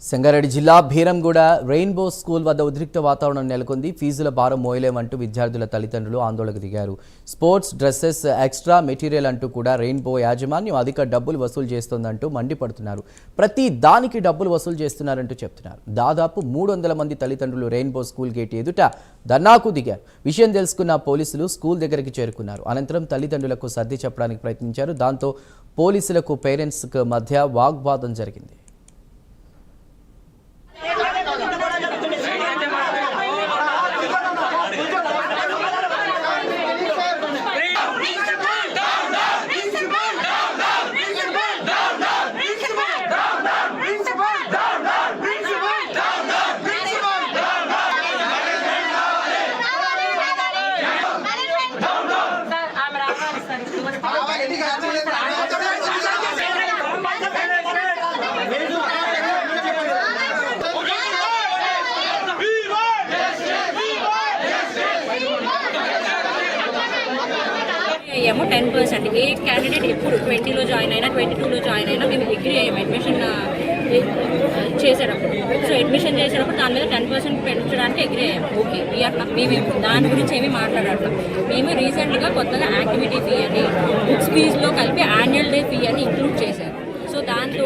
సంగారెడ్డి జిల్లా Beeramguda rainbow school వద్ద ఉద్రిక్త వాతావరణం నెలకొంది. ఫీజుల భారం మోయలేమంటూ విద్యార్థుల తల్లిదండ్రులు ఆందోళనకు దిగారు. స్పోర్ట్స్ డ్రెస్సెస్, ఎక్స్ట్రా మెటీరియల్ అంటూ కూడా రెయిన్బో యాజమాన్యం అధిక డబ్బులు వసూలు చేస్తోందంటూ మండిపడుతున్నారు. ప్రతి దానికి డబ్బులు వసూలు చేస్తున్నారంటూ చెప్తున్నారు. దాదాపు 300 మంది తల్లిదండ్రులు రెయిన్బో స్కూల్ గేట్ ఎదుట ధర్నాకు దిగారు. విషయం తెలుసుకున్న పోలీసులు స్కూల్ దగ్గరికి చేరుకున్నారు. అనంతరం తల్లిదండ్రులకు సర్ది చెప్పడానికి ప్రయత్నించారు. దాంతో పోలీసులకు పేరెంట్స్కు మధ్య వాగ్వాదం జరిగింది. ఏమో 10% ఏ క్యాండిడేట్ ఎప్పుడు 20లో జాయిన్ అయినా 22లో జాయిన్ అయినా మేము డిగ్రీ అయ్యాము అడ్మిషన్ చేసేటప్పుడు. సో అడ్మిషన్ చేసేటప్పుడు దాని మీద 10% పెంచడానికి అగ్రీ అయ్యాము. ఓకే మేము దాని గురించి ఏమీ మాట్లాడట్లేదు. మేము రీసెంట్గా కొత్తగా యాక్టివిటీ ఫీ అని బుక్స్ ఫీజులో కలిపి యాన్యువల్ డే ఫీ అని ఇంక్లూడ్ చేశారు. సో దాంతో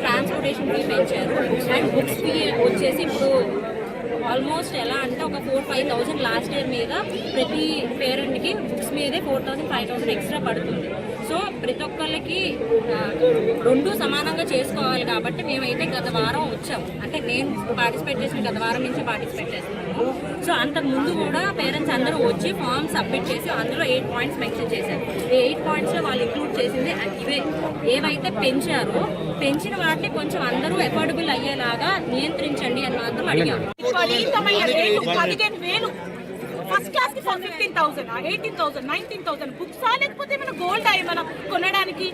ట్రాన్స్పోర్టేషన్ ఫీ పెంచారు. అండ్ బుక్స్ ఫీ వచ్చేసి ఇప్పుడు ఆల్మోస్ట్ ఎలా అంటే ఒక 4-5,000 లాస్ట్ ఇయర్ మీద ప్రతి పేరెంట్కి బుక్స్ మీదే 4,000-5,000 ఎక్స్ట్రా పడుతుంది. సో ప్రతి ఒక్కళ్ళకి రెండు సమానంగా చేసుకోవాలి కాబట్టి మేమైతే గత వారం వచ్చాము. అంటే నేను పార్టిసిపేట్ చేసిన గత వారం నుంచి పార్టిసిపేట్ చేస్తున్నాను. సో అంతకు ముందు కూడా పేరెంట్స్ అందరూ వచ్చి ఫామ్ సబ్మిట్ చేసి అందులో 8 పాయింట్స్ మెన్షన్ చేశారు. ఈ 8 పాయింట్స్లో వాళ్ళు ఇంక్లూడ్ చేసింది ఇవే. ఏవైతే పెంచారో పెంచిన వాటిని కొంచెం అందరూ ఎఫోర్డబుల్ అయ్యేలాగా నియంత్రించండి అని మాత్రం అడిగారు. ఫస్ట్ క్లాస్ కి 15,000, 18,000, 19,000 బుక్స్ లేకపోతే మన గోల్డ్ మనం కొనడానికి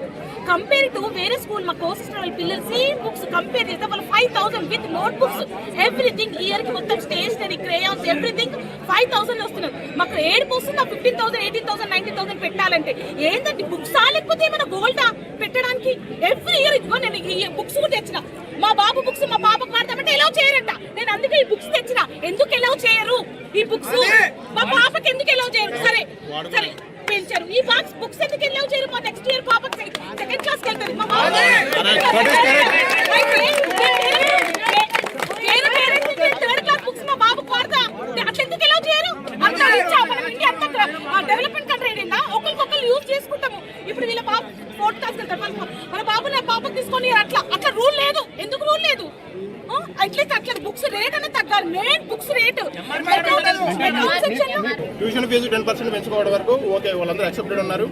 కంపేర్ టు వేరే స్కూల్ మా కోసిస్టర్ వాళ్ళ పిల్లలు సేమ్ బుక్స్ కంపేర్ చేస్తే వాళ్ళు 5,000 with note books everything year కి మొత్తం స్టేషనరీ క్రేయాన్స్ ఎవ్రీథింగ్ 5,000 వస్తున్నారు. మాకు ఏడుపు వస్తుంది. 15,000, 18,000, 19,000 పెట్టాలంటే ఏంటంటే బుక్స్ లేకపోతే మన గోల్డ్ పెట్టడానికి ఎవ్రీ ఇయర్ ఇదిగో నేను ఈ బుక్స్ కూడా తెచ్చిన. మా బాబు బుక్స్ మా పాపకు వాడతామంటే ఎలా చేయరంట. నేను అందుకే ఈ బుక్స్ తెచ్చిన. ఎందుకు ఎలా చేయరు ఈ బుక్స్? మా పాపకి ఎందుకు ఎలా చేయరు? సరే సరే పెంచారు. ఈ బాక్స్ బుక్స్ ఎందుకు ఎలా చేయరు? మా నెక్స్ట్ ఇయర్ పాపకి సెకండ్ క్లాస్ కి వెళ్తారు. మా బాబు థర్డ్ క్లాస్ బుక్స్ మా బాబుకు వాడతా అట్లా ఎందుకు ఎలా చేయరు? అంతా ఇచ్చా మనం ఇండియా అంతా డెవలప్మెంట్ కంట్రీ అయినా ఒకరికొకరు యూజ్ చేసుకుంటాము. ఇప్పుడు వీళ్ళ బాబు 4th క్లాస్ వెళ్తారు. మన బాబు నా పాపకు తీసుకొని అట్లా అట్లా రూల్ లేదు. ఎందుకు రూల్ లేదు? అట్లీస్ట్ అట్లా బుక్స్ రేట్ అనేది తగ్గాలి. Main books rate tuition fees 10% పెంచుకోవడం వరకు ఓకే, వాళ్ళందరూ యాక్సెప్టెడ్ ఉన్నారు.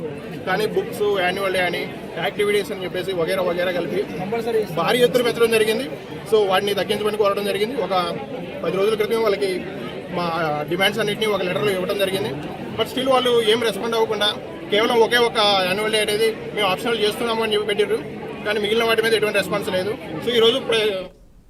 కానీ బుక్స్, యాన్యువల్ డే అని, యాక్టివిటీస్ అని చెప్పేసి వగేరా వగేరా కలిపి భారీ ఎత్తున పెంచడం జరిగింది. సో వాటిని తగ్గించమని కోరడం జరిగింది. ఒక 10 రోజుల క్రితం వాళ్ళకి మా డిమాండ్స్ అన్నింటినీ ఒక లెటర్లో ఇవ్వడం జరిగింది. బట్ స్టిల్ వాళ్ళు ఏం రెస్పాండ్ అవ్వకుండా కేవలం ఒకే ఒక యాన్యువల్ డే అనేది మేము ఆప్షనల్ చేస్తున్నాము అని చెప్పి పెట్టారు. కానీ మిగిలిన వాటి మీద ఎటువంటి రెస్పాన్స్ లేదు. సో ఈరోజు